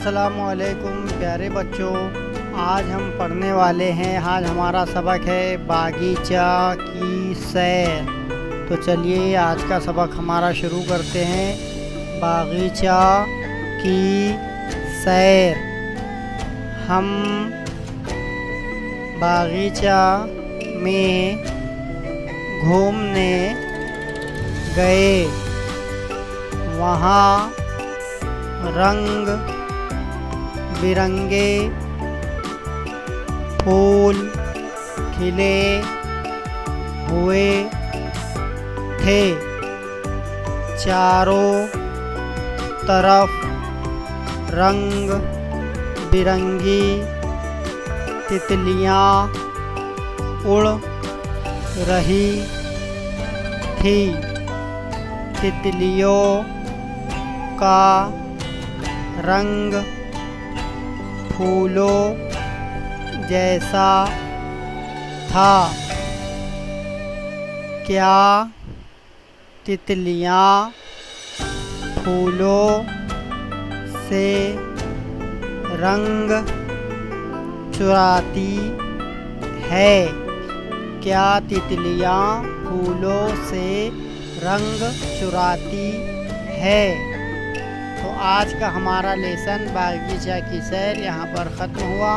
अस्सलामुअलैकुम प्यारे बच्चों, आज हम पढ़ने वाले हैं। आज हमारा सबक है बागीचा की सैर। तो चलिए आज का सबक हमारा शुरू करते हैं। बागीचा की सैर। हम बागीचा में घूमने गए। वहाँ रंग बिरंगे फूल खिले हुए थे। चारों तरफ रंग बिरंगी तितलियाँ उड़ रही थी। तितलियों का रंग फूलों जैसा था। क्या तितलियाँ फूलों से रंग चुराती है? क्या तितलियाँ फूलों से रंग चुराती है? तो आज का हमारा लेसन बागीचा की सैर यहाँ पर ख़त्म हुआ।